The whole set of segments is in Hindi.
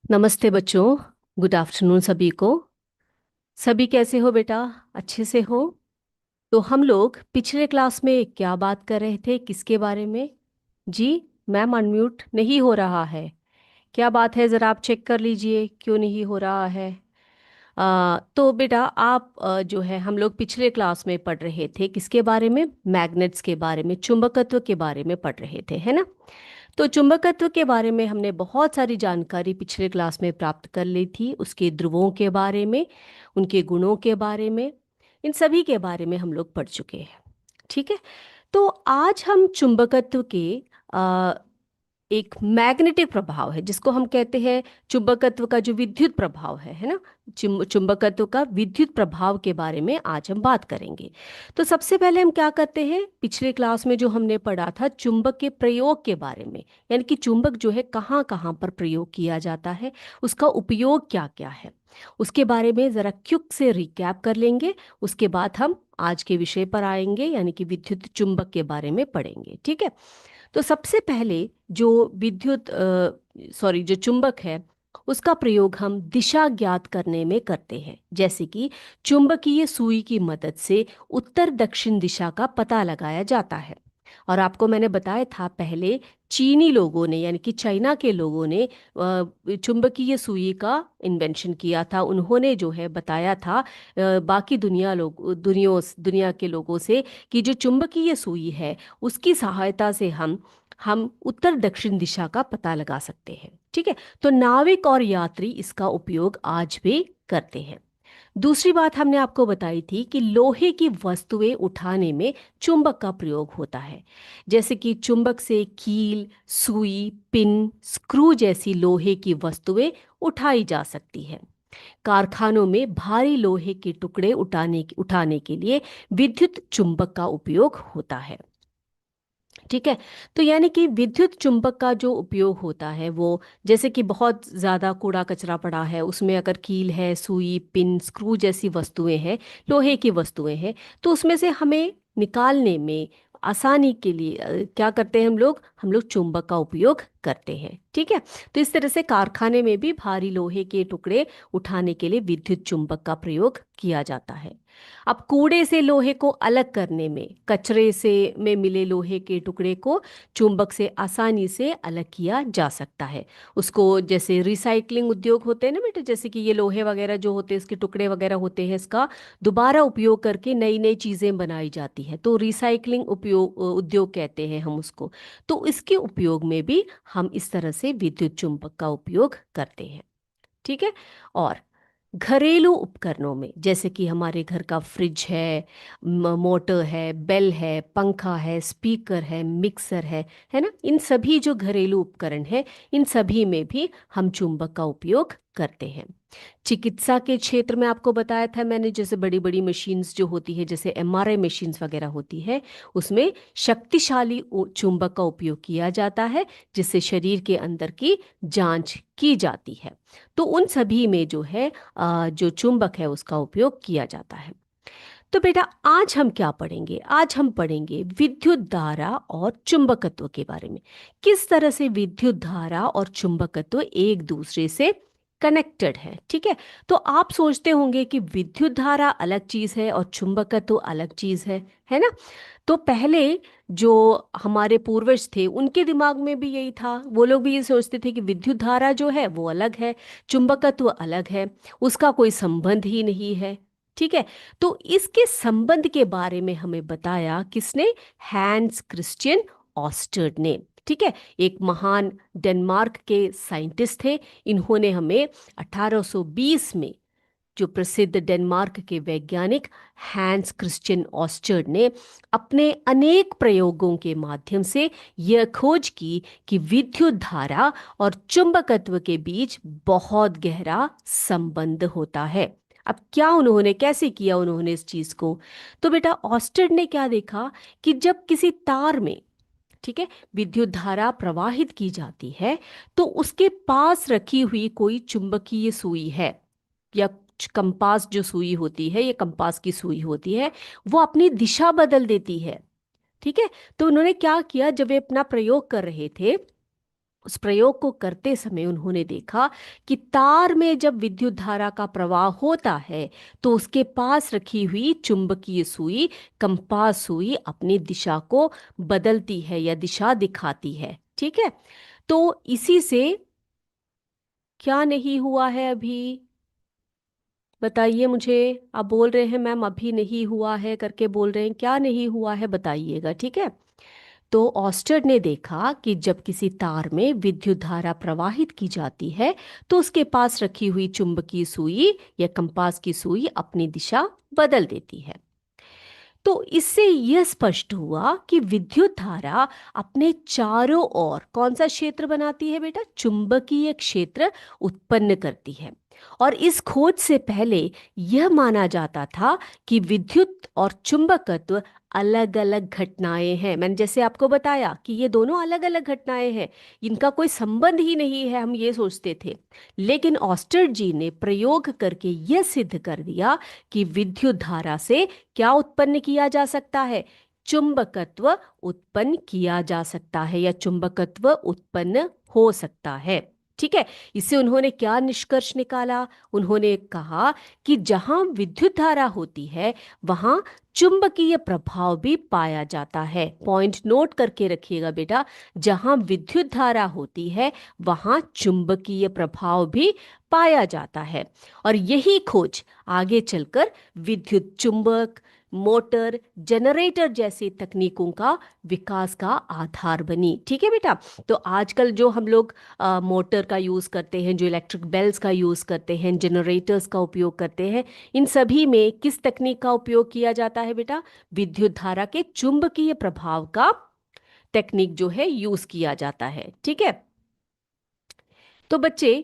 नमस्ते बच्चों। गुड आफ्टरनून सभी को। सभी कैसे हो बेटा? अच्छे से हो? तो हम लोग पिछले क्लास में क्या बात कर रहे थे, किसके बारे में? जी, मैम अनम्यूट नहीं हो रहा है। क्या बात है, ज़रा आप चेक कर लीजिए क्यों नहीं हो रहा है। तो बेटा आप जो है हम लोग पिछले क्लास में पढ़ रहे थे किसके बारे में? मैग्नेट्स के बारे में, चुंबकत्व के बारे में पढ़ रहे थे, है ना? तो चुंबकत्व के बारे में हमने बहुत सारी जानकारी पिछले क्लास में प्राप्त कर ली थी, उसके ध्रुवों के बारे में, उनके गुणों के बारे में, इन सभी के बारे में हम लोग पढ़ चुके हैं। ठीक है। तो आज हम चुंबकत्व के आ, एक मैग्नेटिक प्रभाव है जिसको हम कहते हैं चुंबकत्व का जो विद्युत प्रभाव है ना? चुंबकत्व का विद्युत प्रभाव के बारे में आज हम बात करेंगे। तो सबसे पहले हम क्या करते हैं, पिछले क्लास में जो हमने पढ़ा था चुंबक के प्रयोग के बारे में, यानी कि चुंबक जो है कहाँ कहाँ पर प्रयोग किया जाता है, उसका उपयोग क्या क्या है, उसके बारे में ज़रा क्विक से रिकैप कर लेंगे। उसके बाद हम आज के विषय पर आएंगे, यानी कि विद्युत चुंबक के बारे में पढ़ेंगे। ठीक है। तो सबसे पहले जो विद्युत सॉरी जो चुंबक है उसका प्रयोग हम दिशा ज्ञात करने में करते हैं, जैसे कि चुंबकीय सुई की मदद से उत्तर दक्षिण दिशा का पता लगाया जाता है। और आपको मैंने बताया था पहले, चीनी लोगों ने यानी कि चाइना के लोगों ने चुंबकीय सुई का इन्वेंशन किया था। उन्होंने जो है बताया था बाकी दुनिया के लोगों से कि जो चुंबकीय सुई है उसकी सहायता से हम उत्तर दक्षिण दिशा का पता लगा सकते हैं। ठीक है। तो नाविक और यात्री इसका उपयोग आज भी करते हैं। दूसरी बात हमने आपको बताई थी कि लोहे की वस्तुएं उठाने में चुंबक का प्रयोग होता है, जैसे कि चुंबक से कील, सुई, पिन, स्क्रू जैसी लोहे की वस्तुएं उठाई जा सकती है। कारखानों में भारी लोहे के टुकड़े उठाने के लिए विद्युत चुंबक का उपयोग होता है। ठीक है। तो यानी कि विद्युत चुंबक का जो उपयोग होता है वो, जैसे कि बहुत ज़्यादा कूड़ा कचरा पड़ा है, उसमें अगर कील है, सुई, पिन, स्क्रू जैसी वस्तुएं हैं, लोहे की वस्तुएं हैं, तो उसमें से हमें निकालने में आसानी के लिए क्या करते हैं हम लोग चुंबक का उपयोग करते हैं। ठीक है। तो इस तरह से कारखाने में भी भारी लोहे के टुकड़े उठाने के लिए विद्युत चुंबक का प्रयोग किया जाता है। अब कूड़े से लोहे को अलग करने में, कचरे से में मिले लोहे के टुकड़े को चुंबक से आसानी से अलग किया जा सकता है। उसको जैसे रिसाइकलिंग उद्योग होते हैं ना बेटा, जैसे कि ये लोहे वगैरह जो होते हैं, इसके टुकड़े वगैरह होते हैं, इसका दोबारा उपयोग करके नई नई चीज़ें बनाई जाती है, तो रिसाइकलिंग उपयोग उद्योग कहते हैं हम उसको। तो इसके उपयोग में भी हम इस तरह से विद्युत चुंबक का उपयोग करते हैं। ठीक है। और घरेलू उपकरणों में, जैसे कि हमारे घर का फ्रिज है, मोटर है, बेल है, पंखा है, स्पीकर है, मिक्सर है ना? इन सभी जो घरेलू उपकरण है, इन सभी में भी हम चुंबक का उपयोग करते हैं। चिकित्सा के क्षेत्र में आपको बताया था मैंने, जैसे बड़ी बड़ी मशीन्स जो होती है, जैसे एमआरआई मशीन्स वगैरह होती है, उसमें शक्तिशाली चुंबक का उपयोग किया जाता है, जिससे शरीर के अंदर की जांच की जाती है। तो उन सभी में जो है जो चुंबक है उसका उपयोग किया जाता है। तो बेटा आज हम क्या पढ़ेंगे? आज हम पढ़ेंगे विद्युत धारा और चुंबकत्व के बारे में। किस तरह से विद्युत धारा और चुंबकत्व एक दूसरे से कनेक्टेड है। ठीक है। तो आप सोचते होंगे कि विद्युत धारा अलग चीज है और चुंबकत्व अलग चीज है ना? तो पहले जो हमारे पूर्वज थे उनके दिमाग में भी यही था, वो लोग भी ये सोचते थे कि विद्युत धारा जो है वो अलग है, चुंबकत्व अलग है, उसका कोई संबंध ही नहीं है। ठीक है। तो इसके संबंध के बारे में हमें बताया किसने? हैंस क्रिश्चियन ऑस्टर्ड ने। ठीक है। एक महान डेनमार्क के साइंटिस्ट थे। इन्होंने हमें 1820 में, जो प्रसिद्ध डेनमार्क के वैज्ञानिक हैंस क्रिश्चियन ऑस्टर्ड ने अपने अनेक प्रयोगों के माध्यम से यह खोज की कि विद्युत धारा और चुंबकत्व के बीच बहुत गहरा संबंध होता है। अब क्या उन्होंने कैसे किया उन्होंने इस चीज को? तो बेटा ऑस्टर्ड ने क्या देखा कि जब किसी तार में, ठीक है, विद्युत धारा प्रवाहित की जाती है, तो उसके पास रखी हुई कोई चुंबकीय सुई है, या कंपास जो सुई होती है, ये कंपास की सुई होती है, वो अपनी दिशा बदल देती है। ठीक है। तो उन्होंने क्या किया, जब वे अपना प्रयोग कर रहे थे उस प्रयोग को करते समय उन्होंने देखा कि तार में जब विद्युत धारा का प्रवाह होता है तो उसके पास रखी हुई चुंबकीय सुई, कंपास सुई, अपनी दिशा को बदलती है या दिशा दिखाती है। ठीक है, तो इसी से क्या नहीं हुआ है अभी, बताइए मुझे। आप बोल रहे हैं मैम अभी नहीं हुआ है करके बोल रहे हैं, क्या नहीं हुआ है बताइएगा। ठीक है, तो ऑस्टर ने देखा कि जब किसी तार में विद्युत धारा प्रवाहित की जाती है तो उसके पास रखी हुई चुंबकीय सुई या कंपास की सुई अपनी दिशा बदल देती है। तो इससे यह स्पष्ट हुआ कि विद्युत धारा अपने चारों ओर कौन सा क्षेत्र बनाती है बेटा, चुंबकीय क्षेत्र उत्पन्न करती है। और इस खोज से पहले यह माना जाता था कि विद्युत और चुंबकत्व अलग अलग घटनाएं हैं। मैंने जैसे आपको बताया कि ये दोनों अलग अलग घटनाएं हैं, इनका कोई संबंध ही नहीं है, हम ये सोचते थे। लेकिन ऑस्टर जी ने प्रयोग करके यह सिद्ध कर दिया कि विद्युत धारा से क्या उत्पन्न किया जा सकता है, चुंबकत्व उत्पन्न किया जा सकता है या चुंबकत्व उत्पन्न हो सकता है। ठीक है, इससे उन्होंने क्या निष्कर्ष निकाला, उन्होंने कहा कि जहां विद्युत धारा होती है वहां चुंबकीय प्रभाव भी पाया जाता है। पॉइंट नोट करके रखिएगा बेटा, जहां विद्युत धारा होती है वहां चुंबकीय प्रभाव भी पाया जाता है। और यही खोज आगे चलकर विद्युत चुंबक, मोटर, जनरेटर जैसी तकनीकों का विकास का आधार बनी। ठीक है बेटा, तो आजकल जो हम लोग मोटर का यूज़ करते हैं, जो इलेक्ट्रिक बेल्स का यूज़ करते हैं, जनरेटर्स का उपयोग करते हैं, इन सभी में किस तकनीक का उपयोग किया जाता है बेटा, विद्युत धारा के चुंबकीय प्रभाव का टेक्निक जो है यूज़ किया जाता है। ठीक है, तो बच्चे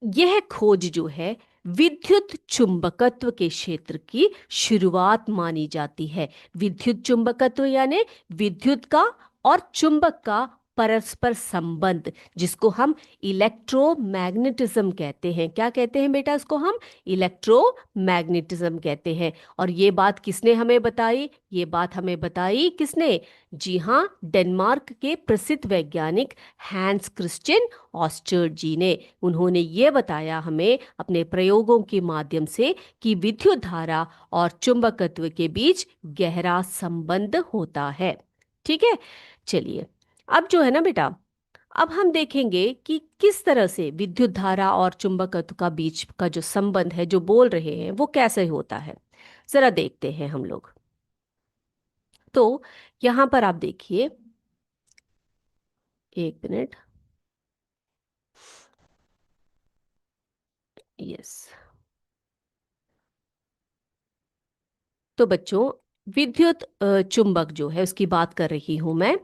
यह खोज जो है विद्युत चुंबकत्व के क्षेत्र की शुरुआत मानी जाती है। विद्युत चुंबकत्व यानी विद्युत का और चुंबक का परस्पर संबंध, जिसको हम इलेक्ट्रोमैग्नेटिज्म कहते हैं। क्या कहते हैं बेटा, इसको हम इलेक्ट्रोमैग्नेटिज्म कहते हैं। और ये बात किसने हमें बताई, ये बात हमें बताई किसने, जी हाँ, डेनमार्क के प्रसिद्ध वैज्ञानिक हैंस क्रिश्चियन ऑस्टर जी ने। उन्होंने ये बताया हमें अपने प्रयोगों के माध्यम से कि विद्युत धारा और चुंबकत्व के बीच गहरा संबंध होता है। ठीक है, चलिए अब जो है ना बेटा, अब हम देखेंगे कि किस तरह से विद्युत धारा और चुंबकत्व का बीच का जो संबंध है जो बोल रहे हैं वो कैसे होता है, जरा देखते हैं हम लोग। तो यहां पर आप देखिए, एक मिनट, यस। तो बच्चों, विद्युत चुंबक जो है उसकी बात कर रही हूं मैं।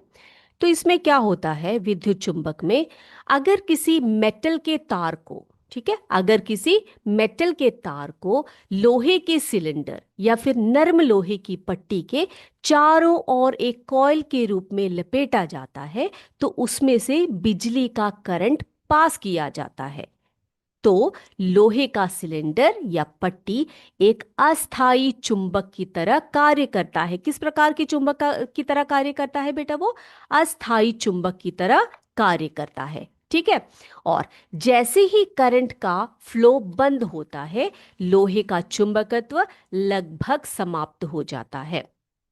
तो इसमें क्या होता है, विद्युत चुंबक में अगर किसी मेटल के तार को, ठीक है, अगर किसी मेटल के तार को लोहे के सिलेंडर या फिर नरम लोहे की पट्टी के चारों ओर एक कॉइल के रूप में लपेटा जाता है तो उसमें से बिजली का करंट पास किया जाता है। तो लोहे का सिलेंडर या पट्टी एक अस्थाई चुंबक की तरह कार्य करता है। किस प्रकार की की तरह कार्य करता है बेटा, वो अस्थाई चुंबक की तरह कार्य करता है। ठीक है, और जैसे ही करंट का फ्लो बंद होता है लोहे का चुंबकत्व लगभग समाप्त हो जाता है।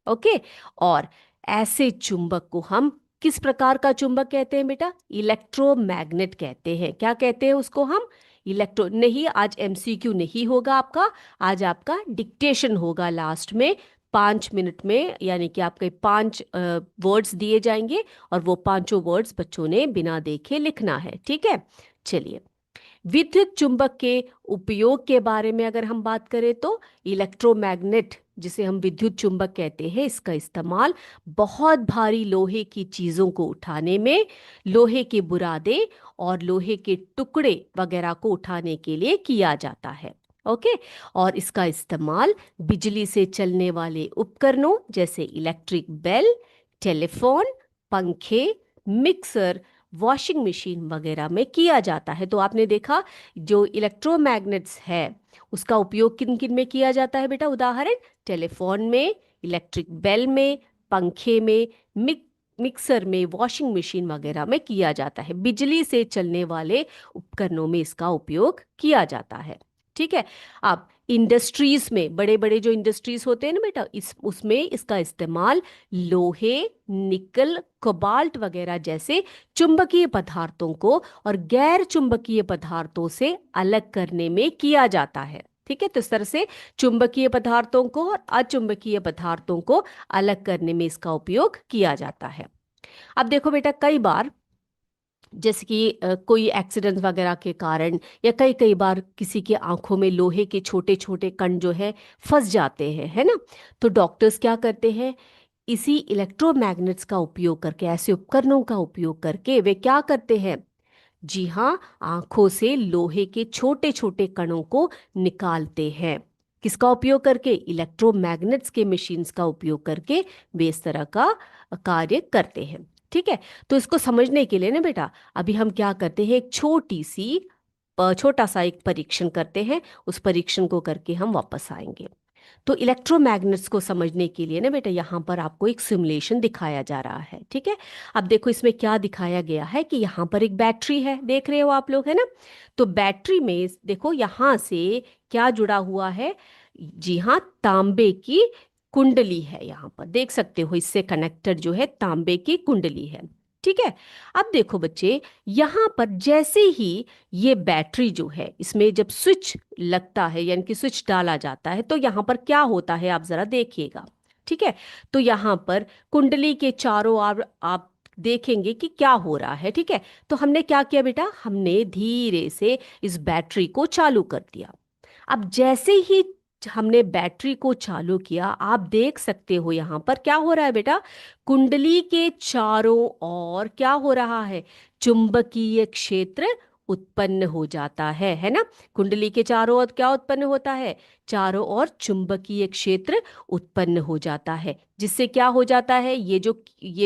ओके, और ऐसे चुंबक को हम किस प्रकार का चुंबक कहते हैं बेटा, इलेक्ट्रोमैग्नेट कहते हैं। क्या कहते हैं उसको हम, इलेक्ट्रो। नहीं, आज एमसीक्यू नहीं होगा आपका, आज आपका डिक्टेशन होगा लास्ट में 5 मिनट में, यानी कि आपके 5 वर्ड्स दिए जाएंगे और वो पांचों वर्ड्स बच्चों ने बिना देखे लिखना है। ठीक है, चलिए, विद्युत चुंबक के उपयोग के बारे में अगर हम बात करें तो इलेक्ट्रोमैग्नेट, जिसे हम विद्युत चुंबक कहते हैं, इसका इस्तेमाल बहुत भारी लोहे की चीजों को उठाने में, लोहे के बुरादे और लोहे के टुकड़े वगैरह को उठाने के लिए किया जाता है। ओके, और इसका इस्तेमाल बिजली से चलने वाले उपकरणों जैसे इलेक्ट्रिक बेल, टेलीफोन, पंखे, मिक्सर, वॉशिंग मशीन वगैरह में किया जाता है। तो आपने देखा जो इलेक्ट्रोमैग्नेट्स है उसका उपयोग किन किन में किया जाता है बेटा, उदाहरण टेलीफोन में, इलेक्ट्रिक बेल में, पंखे में, मिक्सर में, वॉशिंग मशीन वगैरह में किया जाता है। बिजली से चलने वाले उपकरणों में इसका उपयोग किया जाता है। ठीक है। अब इंडस्ट्रीज में, बड़े बड़े जो इंडस्ट्रीज होते हैं ना बेटा, इस उसमें इसका इस्तेमाल लोहे, निकल, कोबाल्ट वगैरह जैसे चुंबकीय पदार्थों को और गैर चुंबकीय पदार्थों से अलग करने में किया जाता है। ठीक है। तो इस तरह से चुंबकीय पदार्थों को और अचुंबकीय पदार्थों को अलग करने में इसका उपयोग किया जाता है। अब देखो बेटा, कई बार जैसे कि कोई एक्सीडेंट वगैरह के कारण या कई कई बार किसी की आंखों में लोहे के छोटे छोटे कण जो है फंस जाते हैं, है ना। तो डॉक्टर्स क्या करते हैं, इसी इलेक्ट्रोमैग्नेट्स का उपयोग करके, ऐसे उपकरणों का उपयोग करके वे क्या करते हैं, जी हाँ, आंखों से लोहे के छोटे छोटे कणों को निकालते हैं। किसका उपयोग करके, इलेक्ट्रोमैग्नेट्स के मशीन्स का उपयोग करके वे इस तरह का कार्य करते हैं। ठीक है। तो इसको समझने के लिए ना बेटा, अभी हम क्या करते हैं, एक छोटा सा एक परीक्षण करते हैं। उस परीक्षण को करके हम वापस आएंगे। तो इलेक्ट्रोमैग्नेट्स को समझने के लिए ना बेटा, यहाँ पर आपको एक सिमुलेशन दिखाया जा रहा है। ठीक है। अब देखो इसमें क्या दिखाया गया है कि यहाँ पर एक बैटरी है, देख रहे हो आप लोग, है ना। तो बैटरी में देखो यहाँ से क्या जुड़ा हुआ है, जी हाँ, तांबे की कुंडली है। यहाँ पर देख सकते हो, इससे कनेक्टेड जो है तांबे की कुंडली है। ठीक है। अब देखो बच्चे, यहाँ पर जैसे ही ये बैटरी जो है, इसमें जब स्विच लगता है यानी कि स्विच डाला जाता है, तो यहाँ पर क्या होता है आप जरा देखिएगा। ठीक है। तो यहाँ पर कुंडली के चारों ओर आप देखेंगे कि क्या हो रहा है। ठीक है। तो हमने क्या किया बेटा, हमने धीरे से इस बैटरी को चालू कर दिया। अब जैसे ही हमने बैटरी को चालू किया, आप देख सकते हो यहाँ पर क्या हो रहा है बेटा, कुंडली के चारों ओर क्या हो रहा है, चुंबकीय क्षेत्र उत्पन्न हो जाता है ना। कुंडली के चारों ओर क्या उत्पन्न होता है, चारों ओर चुंबकीय क्षेत्र उत्पन्न हो जाता है, जिससे क्या हो जाता है, ये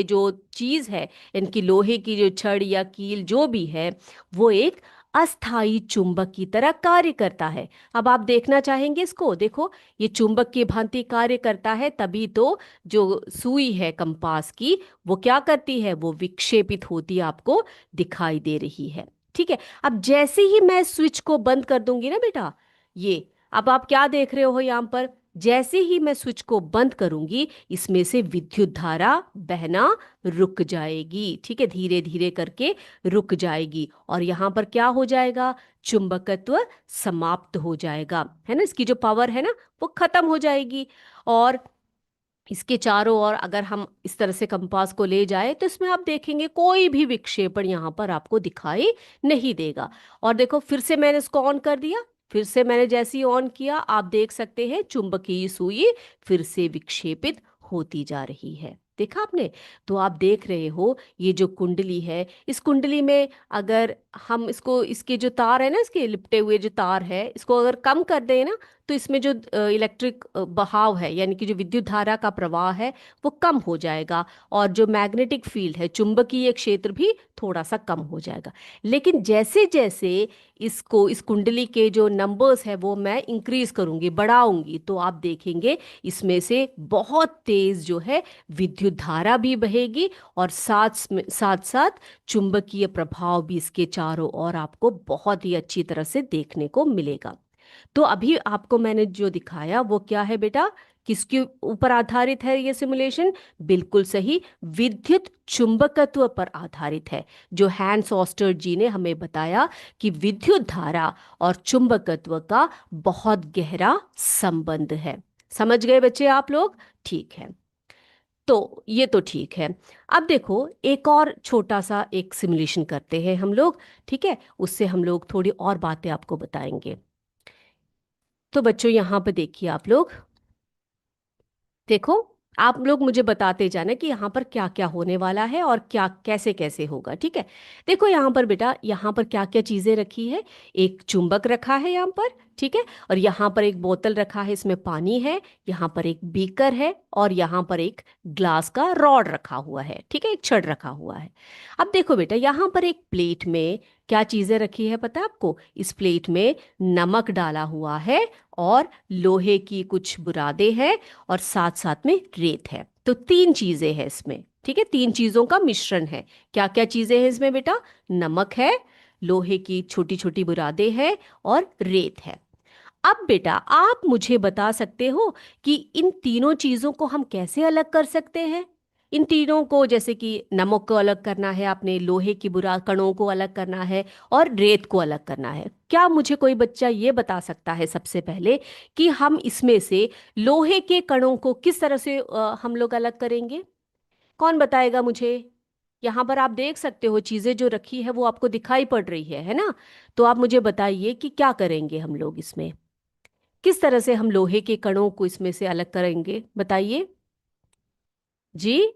जो चीज है, इनकी लोहे की जो छड़ या कील जो भी है, वो एक अस्थाई चुंबक की तरह कार्य करता है। अब आप देखना चाहेंगे इसको, देखो ये चुंबक की भांति कार्य करता है, तभी तो जो सुई है कंपास की, वो क्या करती है, वो विक्षेपित होती आपको दिखाई दे रही है। ठीक है। अब जैसे ही मैं स्विच को बंद कर दूंगी ना बेटा, ये अब आप क्या देख रहे हो यहाँ पर, जैसे ही मैं स्विच को बंद करूंगी, इसमें से विद्युत धारा बहना रुक जाएगी। ठीक है, धीरे धीरे करके रुक जाएगी और यहाँ पर क्या हो जाएगा, चुंबकत्व समाप्त हो जाएगा, है ना। इसकी जो पावर है ना, वो खत्म हो जाएगी। और इसके चारों ओर अगर हम इस तरह से कंपास को ले जाए, तो इसमें आप देखेंगे कोई भी विक्षेपण यहाँ पर आपको दिखाई नहीं देगा। और देखो फिर से मैंने इसको ऑन कर दिया, फिर से मैंने जैसे ही ऑन किया, आप देख सकते हैं चुंबकीय सुई फिर से विक्षेपित होती जा रही है। देखा आपने। तो आप देख रहे हो ये जो कुंडली है, इस कुंडली में अगर हम इसको, इसके जो तार है ना, इसके लिपटे हुए जो तार है, इसको अगर कम कर दें ना, तो इसमें जो इलेक्ट्रिक बहाव है यानी कि जो विद्युत धारा का प्रवाह है, वो कम हो जाएगा और जो मैग्नेटिक फील्ड है, चुंबकीय क्षेत्र भी थोड़ा सा कम हो जाएगा। लेकिन जैसे जैसे इस कुंडली के जो नंबर्स है वो मैं इंक्रीज करूंगी, बढ़ाऊंगी, तो आप देखेंगे इसमें से बहुत तेज जो है विद्युत धारा भी बहेगी और साथ साथ चुंबकीय प्रभाव भी इसके चारों ओर आपको बहुत ही अच्छी तरह से देखने को मिलेगा। तो अभी आपको मैंने जो दिखाया वो क्या है बेटा, किसके ऊपर आधारित है ये सिमुलेशन, बिल्कुल सही, विद्युत चुंबकत्व पर आधारित है। जो हैंस ऑस्टर जी ने हमें बताया कि विद्युत धारा और चुंबकत्व का बहुत गहरा संबंध है। समझ गए बच्चे आप लोग, ठीक है। तो ये तो ठीक है। अब देखो एक और छोटा सा एक सिमुलेशन करते हैं हम लोग। ठीक है, उससे हम लोग थोड़ी और बातें आपको बताएंगे। तो बच्चों यहाँ पे देखिए आप लोग, देखो आप लोग मुझे बताते जाना कि यहाँ पर क्या क्या होने वाला है और क्या कैसे कैसे होगा। ठीक है। देखो यहाँ पर बेटा, यहाँ पर क्या क्या चीज़ें रखी है, एक चुंबक रखा है यहाँ पर। ठीक है। और यहाँ पर एक बोतल रखा है, इसमें पानी है, यहाँ पर एक बीकर है और यहाँ पर एक ग्लास का रॉड रखा हुआ है। ठीक है, एक छड़ रखा हुआ है। अब देखो बेटा, यहाँ पर एक प्लेट में क्या चीज़ें रखी है पता है आपको, इस प्लेट में नमक डाला हुआ है और लोहे की कुछ बुरादें हैं और साथ साथ में रेत है। तो तीन चीजें हैं इसमें। ठीक है, तीन चीजों का मिश्रण है। क्या क्या चीजें हैं इसमें बेटा? नमक है, लोहे की छोटी छोटी बुरादें हैं और रेत है। अब बेटा आप मुझे बता सकते हो कि इन तीनों चीजों को हम कैसे अलग कर सकते हैं? इन तीनों को, जैसे कि नमक को अलग करना है आपने, लोहे की बुरा कणों को अलग करना है और रेत को अलग करना है। क्या मुझे कोई बच्चा ये बता सकता है सबसे पहले कि हम इसमें से लोहे के कणों को किस तरह से हम लोग अलग करेंगे? कौन बताएगा मुझे? यहाँ पर आप देख सकते हो चीजें जो रखी है वो आपको दिखाई पड़ रही है ना? तो आप मुझे बताइए कि क्या करेंगे हम लोग इसमें, किस तरह से हम लोहे के कणों को इसमें से अलग करेंगे, बताइए जी।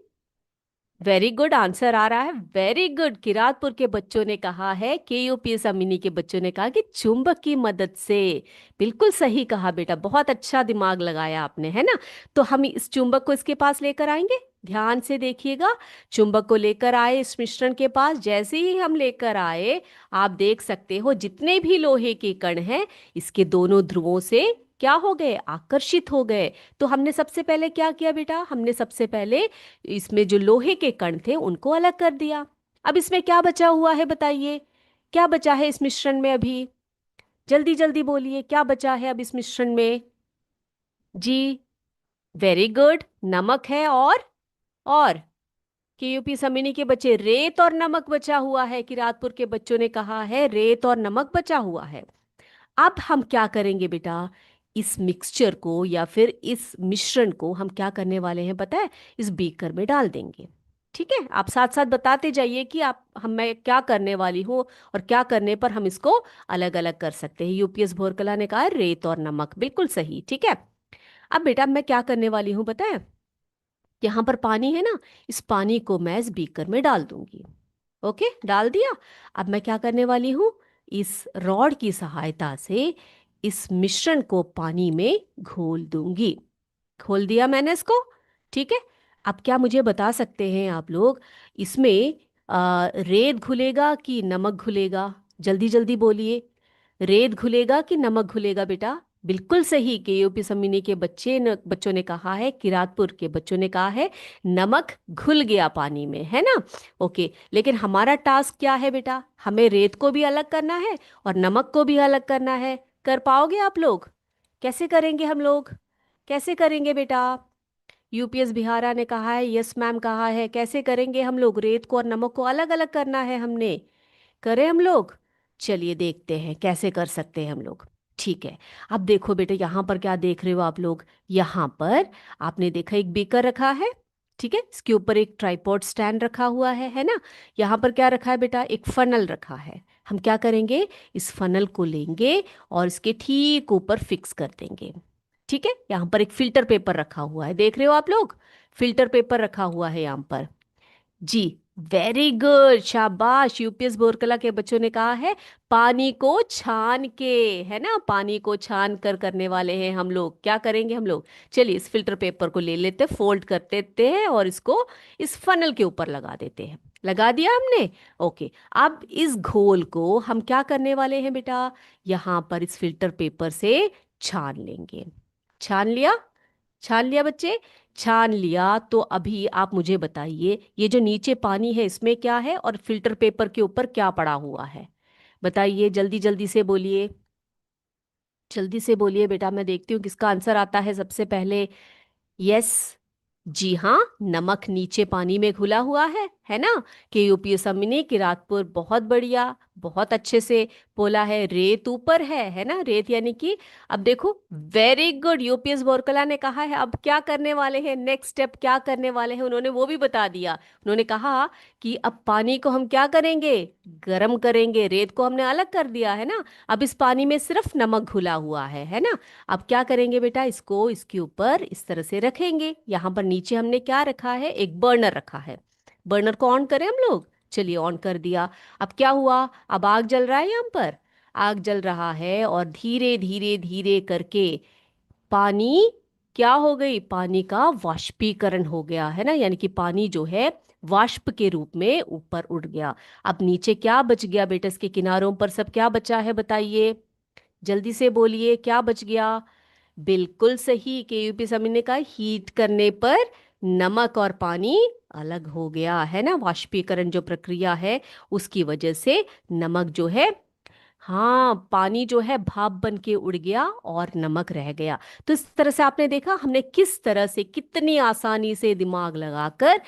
वेरी गुड आंसर आ रहा है, वेरी गुड। किरातपुर के बच्चों ने कहा है, केयूपीएस अमिनी के बच्चों ने कहा कि चुंबक की मदद से। बिल्कुल सही कहा बेटा, बहुत अच्छा दिमाग लगाया आपने, है ना? तो हम इस चुंबक को इसके पास लेकर आएंगे। ध्यान से देखिएगा, चुंबक को लेकर आए इस मिश्रण के पास। जैसे ही हम लेकर आए, आप देख सकते हो जितने भी लोहे के कण हैं इसके दोनों ध्रुवों से क्या हो गए? आकर्षित हो गए। तो हमने सबसे पहले क्या किया बेटा? हमने सबसे पहले इसमें जो लोहे के कण थे उनको अलग कर दिया। अब इसमें क्या बचा हुआ है बताइए? क्या बचा है इस मिश्रण में अभी? जल्दी जल्दी बोलिए, क्या बचा है अब इस मिश्रण में? जी, वेरी गुड, नमक है और केयूपी समिनी के बच्चे, रेत और नमक बचा हुआ है। किरातपुर के बच्चों ने कहा है रेत और नमक बचा हुआ है। अब हम क्या करेंगे बेटा? इस मिक्सचर को या फिर इस मिश्रण को हम क्या करने वाले हैं पता है? इस बीकर में डाल देंगे। ठीक है, आप साथ साथ बताते जाइए कि आप हम मैं क्या करने वाली हूँ और क्या करने पर हम इसको अलग अलग कर सकते हैं। यूपीएस भोरकला ने कहा रेत और नमक, बिल्कुल सही। ठीक है, अब बेटा मैं क्या करने वाली हूँ पता है? यहाँ पर पानी है ना, इस पानी को मैं इस बीकर में डाल दूंगी। ओके, डाल दिया। अब मैं क्या करने वाली हूँ? इस रॉड की सहायता से इस मिश्रण को पानी में घोल दूंगी। खोल दिया मैंने इसको। ठीक है, अब क्या मुझे बता सकते हैं आप लोग, इसमें रेत घुलेगा कि नमक घुलेगा? जल्दी जल्दी बोलिए, रेत घुलेगा कि नमक घुलेगा बेटा? बिल्कुल सही, केयूपी समिनी के बच्चों ने कहा है, किरातपुर के बच्चों ने कहा है नमक घुल गया पानी में, है ना? ओके, लेकिन हमारा टास्क क्या है बेटा? हमें रेत को भी अलग करना है और नमक को भी अलग करना है। कर पाओगे आप लोग? कैसे करेंगे हम लोग? कैसे करेंगे बेटा? यूपीएस बिहारा ने कहा है, यस मैम कहा है, कैसे करेंगे हम लोग? रेत को और नमक को अलग अलग करना है हमने। करें हम लोग? चलिए देखते हैं कैसे कर सकते हैं हम लोग। ठीक है, अब देखो बेटे, यहाँ पर क्या देख रहे हो आप लोग? यहाँ पर आपने देखा एक बीकर रखा है। ठीक है, इसके ऊपर एक ट्राइपॉड स्टैंड रखा हुआ है ना? यहाँ पर क्या रखा है बेटा? एक फनल रखा है। हम क्या करेंगे? इस फनल को लेंगे और इसके ठीक ऊपर फिक्स कर देंगे। ठीक है, यहाँ पर एक फिल्टर पेपर रखा हुआ है, देख रहे हो आप लोग? फिल्टर पेपर रखा हुआ है यहाँ पर। जी, वेरी गुड, शाबाश। यूपीएस बोरकला के बच्चों ने कहा है पानी को छान के, है ना? पानी को छान कर करने वाले हैं हम लोग। क्या करेंगे हम लोग? चलिए इस फिल्टर पेपर को ले लेते, फोल्ड कर देते हैं और इसको इस फनल के ऊपर लगा देते हैं। लगा दिया हमने। ओके, अब इस घोल को हम क्या करने वाले हैं बेटा? यहाँ पर इस फिल्टर पेपर से छान लेंगे। छान लिया? छान लिया बच्चे? छान लिया तो अभी आप मुझे बताइए, ये जो नीचे पानी है इसमें क्या है और फिल्टर पेपर के ऊपर क्या पड़ा हुआ है? बताइए, जल्दी जल्दी से बोलिए, जल्दी से बोलिए बेटा, मैं देखती हूँ किसका आंसर आता है सबसे पहले। यस, जी हाँ, नमक नीचे पानी में घुला हुआ है ना? कि यूपीएस अमिनी किरातपुर, बहुत बढ़िया, बहुत अच्छे से बोला है। रेत ऊपर है ना? रेत यानी कि, अब देखो, वेरी गुड। यूपीएस बोरकला ने कहा है अब क्या करने वाले हैं, नेक्स्ट स्टेप क्या करने वाले हैं, उन्होंने वो भी बता दिया। उन्होंने कहा कि अब पानी को हम क्या करेंगे? गर्म करेंगे। रेत को हमने अलग कर दिया है ना? अब इस पानी में सिर्फ नमक घुला हुआ है ना? अब क्या करेंगे बेटा? इसको इसके ऊपर इस तरह से रखेंगे। यहाँ पर नीचे हमने क्या रखा है? एक बर्नर रखा है। बर्नर को ऑन करें हम लोग? चलिए ऑन कर दिया। अब क्या हुआ? अब आग जल रहा है यहाँ पर। आग जल रहा है और धीरे धीरे धीरे करके पानी क्या हो गई? पानी का वाष्पीकरण हो गया, है ना? यानी कि पानी जो है वाष्प के रूप में ऊपर उड़ गया। अब नीचे क्या बच गया बेटा? इसके किनारों पर सब क्या बचा है बताइए? जल्दी से बोलिए, क्या बच गया? बिल्कुल सही, केयूपी समिति ने कहा हीट करने पर नमक और पानी अलग हो गया है ना, वाष्पीकरण जो प्रक्रिया है उसकी वजह से नमक जो है, हाँ, पानी जो है भाप बन के उड़ गया और नमक रह गया। तो इस तरह से आपने देखा हमने किस तरह से कितनी आसानी से दिमाग लगाकर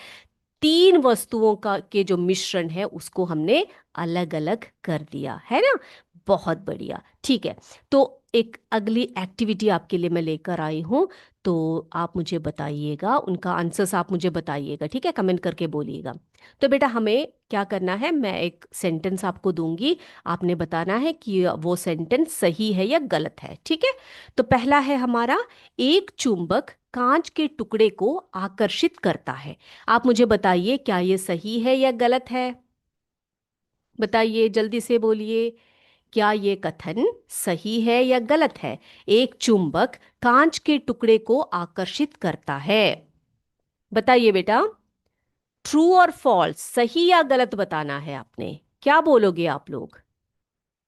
तीन वस्तुओं का के जो मिश्रण है उसको हमने अलग अलग कर दिया है ना। बहुत बढ़िया, ठीक है। तो एक अगली एक्टिविटी आपके लिए मैं लेकर आई हूं, तो आप मुझे बताइएगा, उनका आंसर्स आप मुझे बताइएगा, ठीक है, कमेंट करके बोलिएगा। तो बेटा हमें क्या करना है, मैं एक सेंटेंस आपको दूंगी, आपने बताना है कि वो सेंटेंस सही है या गलत है, ठीक है। तो पहला है हमारा, एक चुंबक कांच के टुकड़े को आकर्षित करता है। आप मुझे बताइए क्या ये सही है या गलत है। बताइए जल्दी से बोलिए, क्या ये कथन सही है या गलत है। एक चुंबक कांच के टुकड़े को आकर्षित करता है। बताइए बेटा, ट्रू और फॉल्स, सही या गलत बताना है आपने। क्या बोलोगे आप लोग।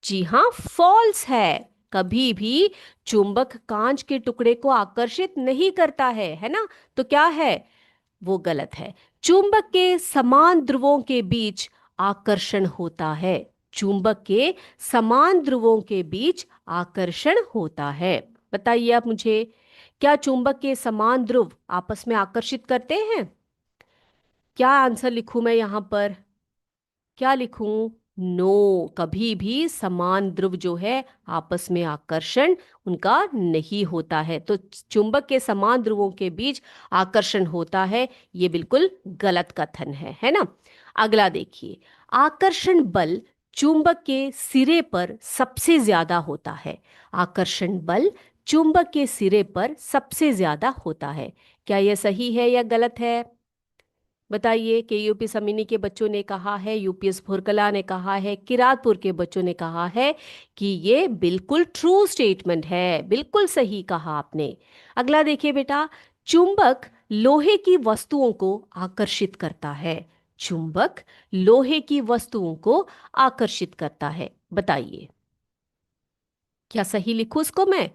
जी हाँ, फॉल्स है। कभी भी चुंबक कांच के टुकड़े को आकर्षित नहीं करता है ना। तो क्या है, वो गलत है। चुंबक के समान ध्रुवों के बीच आकर्षण होता है। चुंबक के समान ध्रुवों के बीच आकर्षण होता है। बताइए आप मुझे, क्या चुंबक के समान ध्रुव आपस में आकर्षित करते हैं। क्या आंसर लिखूं मैं यहां पर, क्या लिखूं। नो, कभी भी समान ध्रुव जो है आपस में आकर्षण उनका नहीं होता है। तो चुंबक के समान ध्रुवों के बीच आकर्षण होता है, ये बिल्कुल गलत कथन है ना। अगला देखिए, आकर्षण बल चुंबक के सिरे पर सबसे ज्यादा होता है। आकर्षण बल चुंबक के सिरे पर सबसे ज्यादा होता है। क्या यह सही है या गलत है। बताइए। के यूपी समिनी के बच्चों ने कहा है, यूपीएस भुरकला ने कहा है, किरातपुर के बच्चों ने कहा है कि ये बिल्कुल ट्रू स्टेटमेंट है, बिल्कुल सही कहा आपने। अगला देखिए बेटा, चुंबक लोहे की वस्तुओं को आकर्षित करता है। चुंबक लोहे की वस्तुओं को आकर्षित करता है। बताइए क्या सही लिखूं इसको मैं।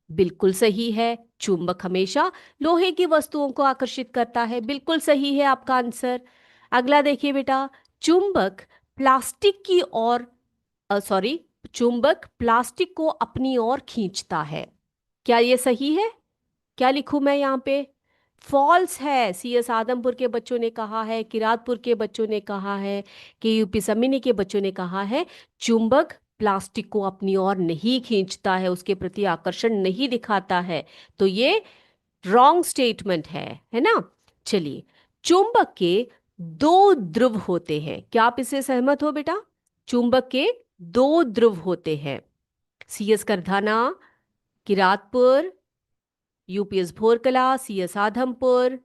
बिल्कुल सही है, चुंबक हमेशा लोहे की वस्तुओं को आकर्षित करता है, बिल्कुल सही है आपका आंसर। अगला देखिए बेटा, चुंबक प्लास्टिक की ओर, सॉरी, चुंबक प्लास्टिक को अपनी ओर खींचता है। क्या ये सही है। क्या लिखूं मैं यहाँ पे। फॉल्स है। सीएस आदमपुर के बच्चों ने कहा है, किरातपुर के बच्चों ने कहा है, के यूपी समिनी के बच्चों ने कहा है, चुंबक प्लास्टिक को अपनी ओर नहीं खींचता है, उसके प्रति आकर्षण नहीं दिखाता है। तो ये रॉन्ग स्टेटमेंट है ना। चलिए, चुंबक के दो ध्रुव होते हैं। क्या आप इससे सहमत हो बेटा। चुंबक के दो ध्रुव होते हैं। CS करधाना, Kiratpur, UPS Bhorkala, CS आधमपुर,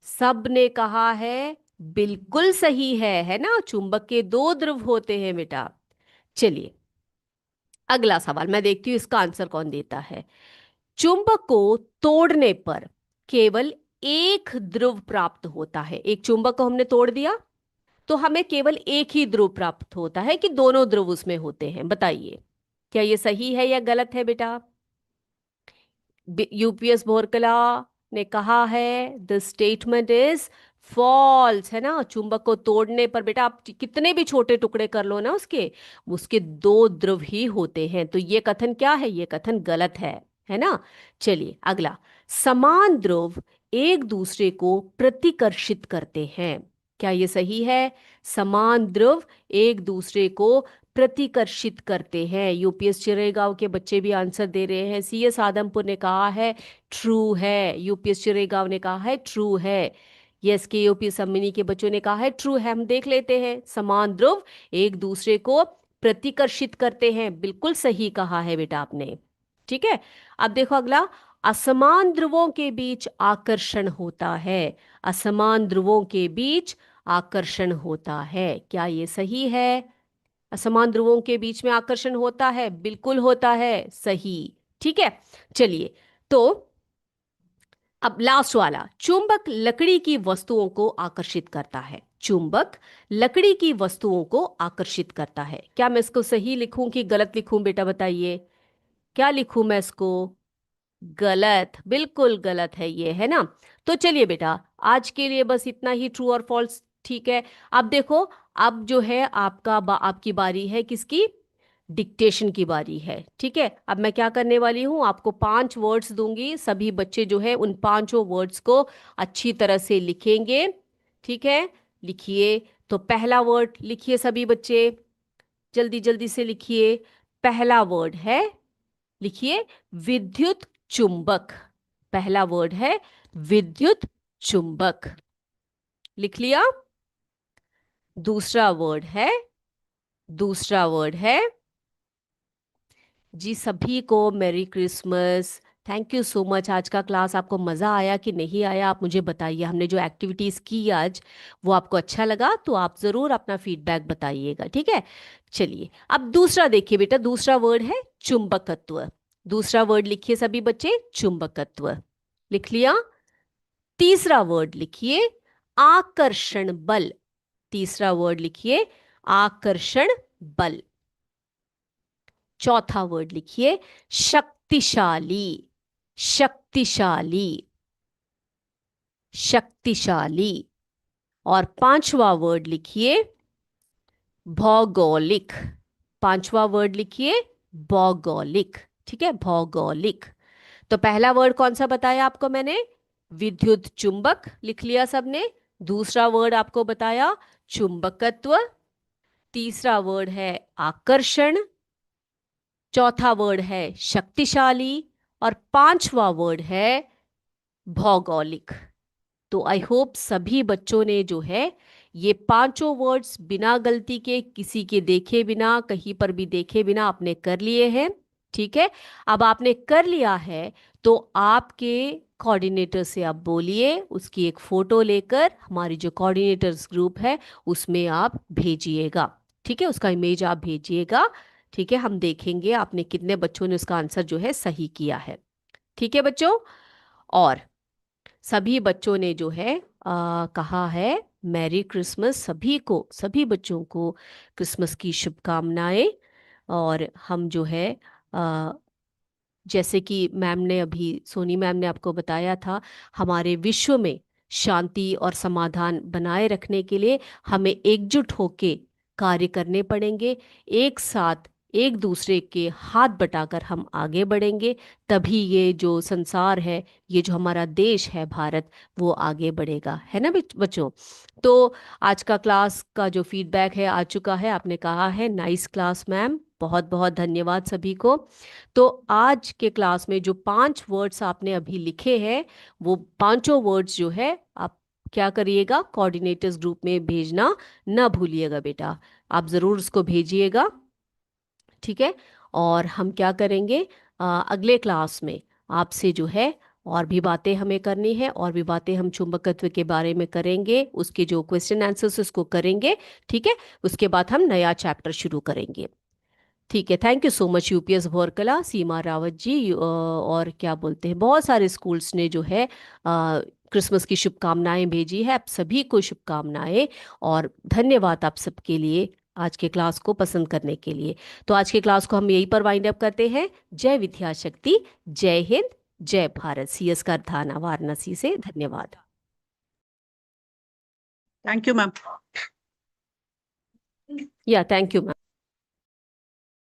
सब ने कहा है बिल्कुल सही है ना। चुंबक के दो ध्रुव होते हैं बेटा। चलिए अगला सवाल मैं देखती हूँ इसका आंसर कौन देता है। चुंबक को तोड़ने पर केवल एक ध्रुव प्राप्त होता है। एक चुंबक को हमने तोड़ दिया तो हमें केवल एक ही ध्रुव प्राप्त होता है कि दोनों ध्रुव उसमें होते हैं। बताइए क्या ये सही है या गलत है बेटा। यूपीएस भोरकला ने कहा है द स्टेटमेंट इज फॉल्स, है ना। चुंबक को तोड़ने पर बेटा आप कितने भी छोटे टुकड़े कर लो ना उसके, उसके दो ध्रुव ही होते हैं। तो ये कथन क्या है, ये कथन गलत है ना। चलिए अगला, समान ध्रुव एक दूसरे को प्रतिकर्षित करते हैं। क्या ये सही है। समान ध्रुव एक दूसरे को प्रतिकर्षित करते हैं। यूपीएस चिरेगांव के बच्चे भी आंसर दे रहे हैं। सीएस आदमपुर ने कहा है ट्रू है, यूपीएस चिरेगांव ने कहा है ट्रू है। यस, के यूपी समिनी के बच्चों ने कहा है ट्रू है। हम देख लेते हैं, समान ध्रुव एक दूसरे को प्रतिकर्षित करते हैं, बिल्कुल सही कहा है बेटा आपने। ठीक है, अब देखो अगला, असमान ध्रुवों के बीच आकर्षण होता है। असमान ध्रुवों के बीच आकर्षण होता है। क्या ये सही है। असमान ध्रुवों के बीच में आकर्षण होता है, बिल्कुल होता है, सही। ठीक है, चलिए तो अब लास्ट वाला, चुंबक लकड़ी की वस्तुओं को आकर्षित करता है। चुंबक लकड़ी की वस्तुओं को आकर्षित करता है। क्या मैं इसको सही लिखूं कि गलत लिखूं बेटा, बताइए क्या लिखूं मैं इसको। गलत, बिल्कुल गलत है ये, है ना। तो चलिए बेटा, आज के लिए बस इतना ही, ट्रू और फॉल्स। ठीक है, अब देखो, अब जो है आपकी बारी है, किसकी? डिक्टेशन की बारी है। ठीक है, अब मैं क्या करने वाली हूँ, आपको 5 वर्ड्स दूंगी, सभी बच्चे जो है उन 5 वर्ड्स को अच्छी तरह से लिखेंगे। ठीक है, लिखिए। तो पहला वर्ड लिखिए सभी बच्चे, जल्दी जल्दी से लिखिए। पहला वर्ड है, लिखिए, विद्युत चुंबक। पहला वर्ड है विद्युत चुंबक, लिख लिया। दूसरा वर्ड है, दूसरा वर्ड है, जी सभी को merry Christmas. Thank you so much. आज का क्लास आपको मज़ा आया कि नहीं आया, आप मुझे बताइए। हमने जो एक्टिविटीज़ की आज, वो आपको अच्छा लगा तो आप ज़रूर अपना फीडबैक बताइएगा। ठीक है, चलिए अब दूसरा देखिए बेटा, दूसरा वर्ड है चुंबकत्व। दूसरा वर्ड लिखिए सभी बच्चे, चुंबकत्व, लिख लिया। तीसरा वर्ड लिखिए, आकर्षण बल। तीसरा वर्ड लिखिए, आकर्षण बल। चौथा वर्ड लिखिए, शक्तिशाली। शक्तिशाली, शक्तिशाली। और पांचवा वर्ड लिखिए, भौगोलिक। पांचवा वर्ड लिखिए, भौगोलिक। ठीक है, भौगोलिक। तो पहला वर्ड कौन सा बताया आपको मैंने? विद्युत चुंबक, लिख लिया सबने। दूसरा वर्ड आपको बताया चुंबकत्व। तीसरा वर्ड है आकर्षण। चौथा वर्ड है शक्तिशाली। और पांचवा वर्ड है भौगोलिक। तो आई होप सभी बच्चों ने जो है ये 5 वर्ड्स बिना गलती के, किसी के देखे बिना, कहीं पर भी देखे बिना आपने कर लिए हैं। ठीक है, अब आपने कर लिया है तो आपके कोऑर्डिनेटर से आप बोलिए, उसकी एक फोटो लेकर हमारी जो कोऑर्डिनेटर्स ग्रुप है उसमें आप भेजिएगा। ठीक है, उसका इमेज आप भेजिएगा। ठीक है, हम देखेंगे आपने कितने बच्चों ने उसका आंसर जो है सही किया है। ठीक है बच्चों, और सभी बच्चों ने जो है कहा है मैरी क्रिसमस। सभी को, सभी बच्चों को क्रिसमस की शुभकामनाएं। और हम जो है आ, जैसे कि मैम ने अभी, सोनी मैम ने आपको बताया था, हमारे विश्व में शांति और समाधान बनाए रखने के लिए हमें एकजुट होके कार्य करने पड़ेंगे। एक साथ एक दूसरे के हाथ बटाकर हम आगे बढ़ेंगे, तभी ये जो संसार है, ये जो हमारा देश है भारत, वो आगे बढ़ेगा। है ना बच्चों? तो आज का क्लास का जो फीडबैक है आ चुका है, आपने कहा है नाइस क्लास मैम, बहुत बहुत धन्यवाद सभी को। तो आज के क्लास में जो 5 वर्ड्स आपने अभी लिखे हैं, वो पांचों वर्ड्स जो है आप क्या करिएगा, कोऑर्डिनेटर्स ग्रुप में भेजना ना भूलिएगा बेटा। आप ज़रूर उसको भेजिएगा। ठीक है, और हम क्या करेंगे, अगले क्लास में आपसे जो है और भी बातें हमें करनी है, और भी बातें हम चुंबकत्व के बारे में करेंगे, उसके जो क्वेश्चन आंसर्स उसको करेंगे। ठीक है, उसके बाद हम नया चैप्टर शुरू करेंगे। ठीक है, thank you so much UPS Bhorkala, Seema Rawat ji, और क्या बोलते हैं, बहुत सारे स्कूल्स ने जो है क्रिसमस की शुभकामनाएं भेजी है। आप सभी को शुभकामनाएं और धन्यवाद आप सबके लिए आज के क्लास को पसंद करने के लिए। तो आज के क्लास को हम यहीं पर वाइंड अप करते हैं। जय विद्या शक्ति, जय हिंद, जय भारत। सीएस करधाना वाराणसी से धन्यवाद। Thank you ma'am. या थैंक यू मैम।